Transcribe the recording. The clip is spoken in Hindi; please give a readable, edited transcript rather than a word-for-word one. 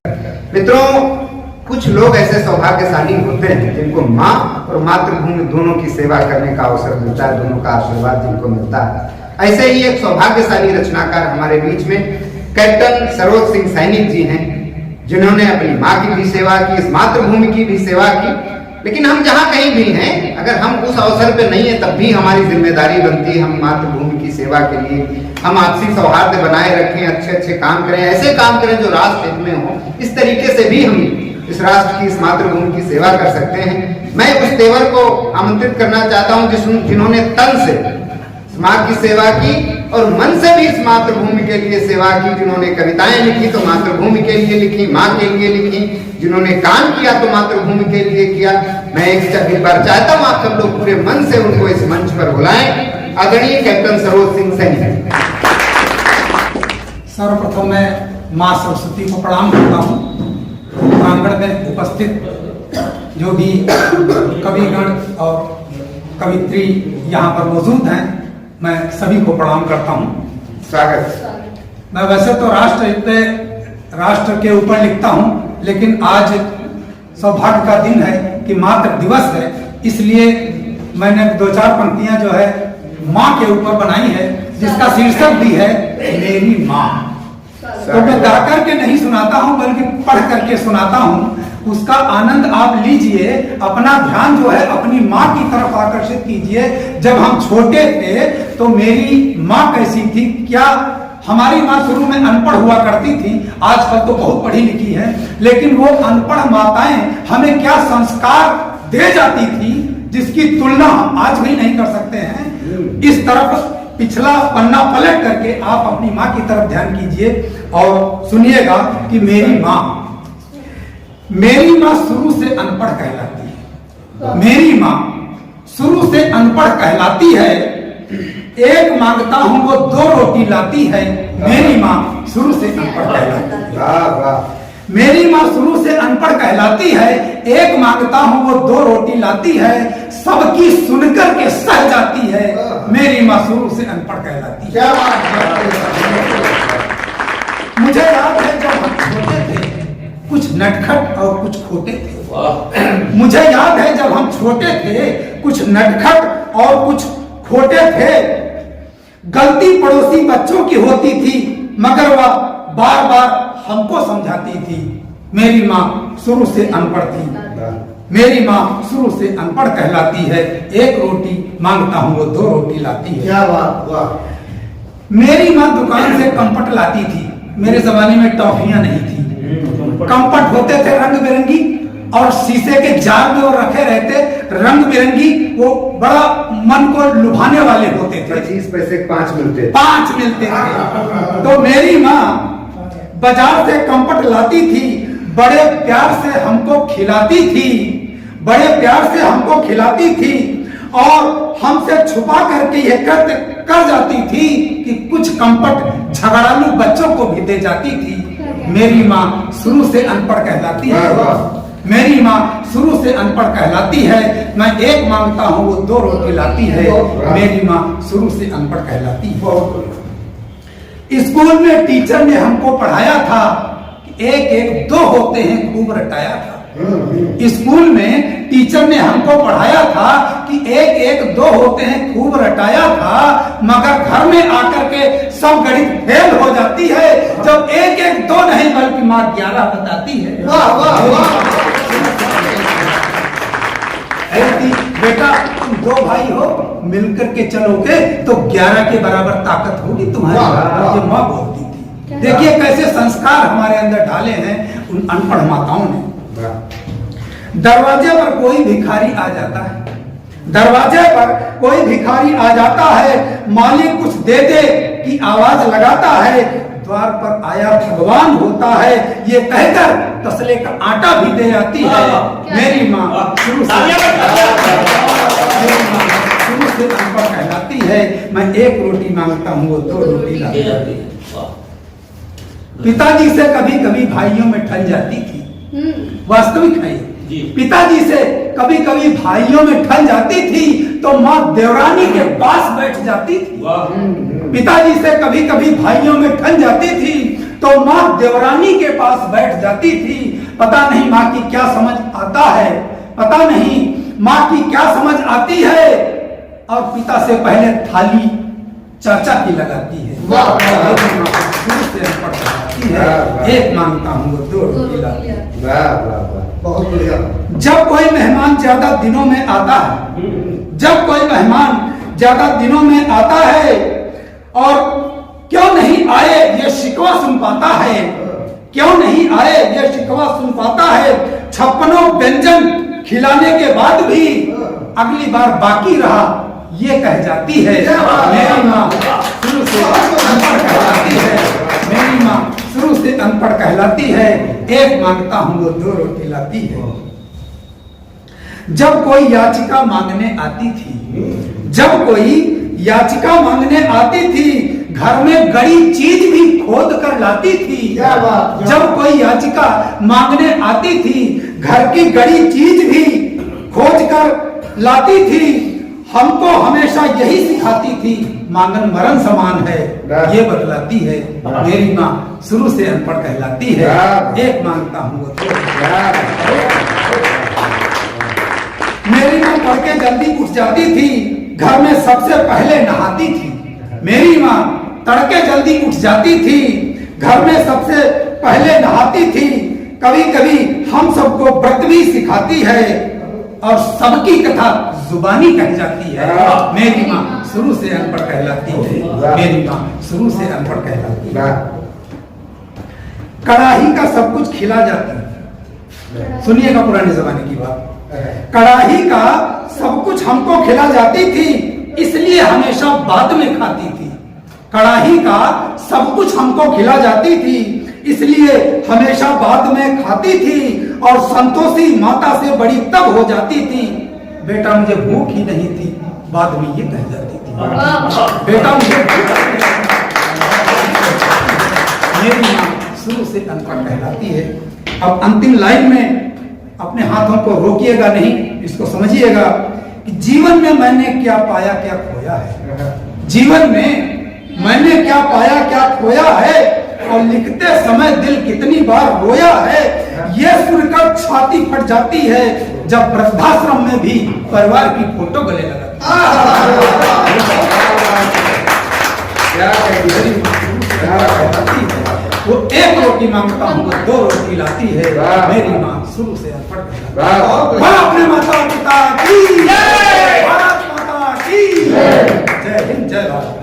मित्रों, कुछ लोग ऐसे सौभाग्यशाली होते हैं जिनको माँ और मातृभूमि दोनों की सेवा करने का अवसर मिलता है, दोनों का आशीर्वाद जिनको मिलता है। ऐसे ही एक सौभाग्यशाली रचनाकार हमारे बीच में कैप्टन सरोज सिंह सैनिक जी हैं, जिन्होंने अपनी माँ की भी सेवा की, इस मातृभूमि की भी सेवा की। लेकिन हम जहाँ कहीं भी हैं, अगर हम उस अवसर पे नहीं है, तब भी हमारी जिम्मेदारी बनती है हम मातृभूमि की सेवा के लिए हम आपसी सौहार्द बनाए रखें, अच्छे अच्छे काम करें, ऐसे काम करें जो राष्ट्र हित में हो। इस तरीके से भी हम इस राष्ट्र की, इस मातृभूमि की सेवा कर सकते हैं। मैं उस तेवर को आमंत्रित करना चाहता हूं जिन्होंने तन से माँ की सेवा की और मन से भी इस मातृभूमि के लिए सेवा की, जिन्होंने कविताएं लिखी तो मातृभूमि के लिए लिखी, माँ के लिए लिखी, जिन्होंने काम किया तो मातृभूमि के लिए किया। मैं एक बार चाहता हूँ आप सब लोग पूरे मन से उनको इस मंच पर बुलाएं। आदरणीय कैप्टन सरोज सिंह सैनिक। सर्वप्रथम मैं माँ सरस्वती को प्रणाम करता हूँ। प्रांगण में उपस्थित जो भी कविगण और कवित्री यहाँ पर मौजूद हैं, मैं सभी को प्रणाम करता हूँ। स्वागत। मैं वैसे तो राष्ट्र के ऊपर लिखता हूँ, लेकिन आज सौभाग्य का दिन है कि मातृ दिवस है, इसलिए मैंने 2-4 पंक्तियां जो है माँ के ऊपर बनाई है, जिसका शीर्षक भी है मेरी माँ। तो मैं गा करके नहीं सुनाता हूँ, बल्कि पढ़ करके सुनाता हूँ। उसका आनंद आप लीजिए, अपना ध्यान जो है अपनी माँ की तरफ आकर्षित कीजिए। जब हम छोटे थे तो मेरी माँ कैसी थी, क्या हमारी माँ शुरू में अनपढ़ हुआ करती थी, आजकल तो बहुत पढ़ी लिखी है, लेकिन वो अनपढ़ माताएं हमें क्या संस्कार दे जाती थी, जिसकी तुलना हम आज भी नहीं कर सकते हैं। इस तरफ पिछला पन्ना पलट करके आप अपनी माँ की तरफ ध्यान कीजिए और सुनिएगा कि मेरी माँ शुरू से अनपढ़ कहलाती है। मेरी माँ शुरू से अनपढ़ कहलाती है, एक मांगता हूं वो 2 रोटी लाती है। मेरी माँ शुरू से अनपढ़ कहलाती है। मेरी माँ शुरू से अनपढ़ कहलाती है, एक मांगता हूं वो 2 रोटी लाती है, सबकी सुनकर के सह जाती है। मेरी माँ शुरू से अनपढ़ कहलाती है। मुझे याद है जब हम छोटे थे, कुछ नटखट और कुछ खोटे थे। मुझे याद है जब हम छोटे थे, कुछ नटखट और कुछ खोटे थे। गलती पड़ोसी बच्चों की होती थी, मगर वह बार बार हमको समझाती थी। मेरी माँ शुरू से अनपढ़ थी। मेरी माँ शुरू से अनपढ़ कहलाती है, एक रोटी मांगता हूँ वो 2 रोटी लाती है। क्या बात, वाह। मेरी माँ दुकान से कंपट लाती थी। मेरे जमाने में टॉफियां नहीं थी, कंपट होते थे रंग बिरंगी, और शीशे के जार में वो रखे रहते, रंग बिरंगी, वो बड़ा मन को लुभाने वाले होते थे। 25 पैसे 5 मिलते थे। तो मेरी माँ बाजार से कंपट लाती थी, बड़े प्यार से हमको खिलाती थी, बड़े प्यार से हमको खिलाती थी, और हमसे छुपा करके ये कर जाती थी कि कुछ कंपट झगड़ालू बच्चों को भी दे जाती थी। मेरी माँ शुरू से अनपढ़ कहलाती है। मेरी माँ शुरू से अनपढ़ कहलाती है। मैं एक मांगता हूँ वो 2 रोटी लाती है। मेरी माँ शुरू से अनपढ़ कहलाती है। स्कूल में टीचर ने हमको पढ़ाया था कि 1-1 2 होते हैं, खूब रटाया था। स्कूल में टीचर ने हमको पढ़ाया था कि 1-1 2 होते हैं, खूब रटाया था, मगर घर में आकर के सब गणित फेल हो जाती है जब 1-1 2 नहीं बल्कि माँ 11 बताती है। वाह वाह वाह। बेटा तुम 2 भाई हो, मिलकर के चलोगे तो 11 के बराबर ताकत होगी तुम्हारी, ये माँ बोलती थी। देखिए कैसे संस्कार हमारे अंदर डाले हैं उन अनपढ़ माताओं ने। दरवाजे पर कोई भिखारी आ जाता है, दरवाजे पर कोई भिखारी आ जाता है, मालिक कुछ दे दे की आवाज लगाता है, द्वार पर आया भगवान होता है, ये कहकर तसले का आटा भी दे आती है। मेरी माँ शुरू से अनपढ़ कहलाती है। मैं 1 रोटी मांगता हूँ वो 2 रोटी लाती है। पिताजी से कभी कभी भाइयों में ठन जाती थी, वास्तविक है। पिताजी से कभी कभी भाइयों में ठन जाती थी तो माँ देवरानी के पास बैठ जाती थी। पिताजी से कभी कभी भाइयों में ठन जाती थी तो माँ देवरानी के पास बैठ जाती थी। पता नहीं माँ की क्या समझ आता है, पता नहीं माँ की क्या समझ आती है, और पिता से पहले थाली चाचा की लगाती है। एक मांगता हूँ वो 2 रोटी लाती है। बहुत बढ़िया। जब कोई मेहमान ज्यादा दिनों में आता है, जब कोई मेहमान ज्यादा दिनों में आता है और क्यों नहीं आए ये शिकवा सुन पाता है, क्यों नहीं आए ये शिकवा सुन पाता है, 56 व्यंजन खिलाने के बाद भी अगली बार बाकी रहा ये कह जाती है। मेरी माँ शुरू से अनपढ़ कहलाती है, मेरी माँ शुरू से अनपढ़ कहलाती है। एक मांगता हूँ वो 2 रोटी लाती है। जब कोई याचिका मांगने आती थी, जब कोई याचिका मांगने आती थी, घर में गड़ी चीज भी खोद कर लाती थी। जब कोई याचिका मांगने आती थी, घर की गड़ी चीज भी खोज कर लाती थी। हमको हमेशा यही सिखाती थी, मांगन मरण समान है ये बतलाती है। मेरी माँ शुरू से अनपढ़ कहलाती है। एक मांगता हूँ वो 2। मेरी माँ पढ़ के जल्दी उठ जाती थी, घर में सबसे पहले नहाती थी। मेरी माँ तड़के जल्दी उठ जाती थी, घर में सबसे पहले नहाती थी। कभी कभी हम सबको व्रत भी सिखाती है और सबकी कथा जुबानी कह जाती है। मेरी माँ शुरू से अनपढ़ कहलाती है, मेरी माँ शुरू से अनपढ़ कहलाती है। कड़ाही का सब कुछ खिला जाती है। सुनिएगा पुराने जमाने की बात। कड़ाही का सब कुछ हमको खिला जाती थी, इसलिए हमेशा बाद में खाती थी। कड़ाही का सब कुछ हमको खिला जाती थी, इसलिए हमेशा बाद में खाती थी। और संतोषी माता से बड़ी तब हो जाती थी, बेटा मुझे भूख ही नहीं थी, बाद में ये कह जाती थी, बेटा मुझे भूख नहीं थी। मेरी माँ शुरू से अनपढ़ कहलाती है। अब अंतिम लाइन में अपने हाथों को रोकिएगा नहीं, इसको समझिएगा कि जीवन में मैंने क्या पाया क्या खोया है। जीवन में मैंने क्या पाया क्या खोया है, और लिखते समय दिल कितनी बार रोया है, ये सुनकर छाती फट जाती है जब वृद्धाश्रम में भी परिवार की फोटो गले लगाती है। वो 1 रोटी मांगता हूँ वो 2 रोटी लाती है। मेरी माँ शुरू से अनपढ़। अपने माता पिता की जय, भारत माता की जय हिंद, जय भारत।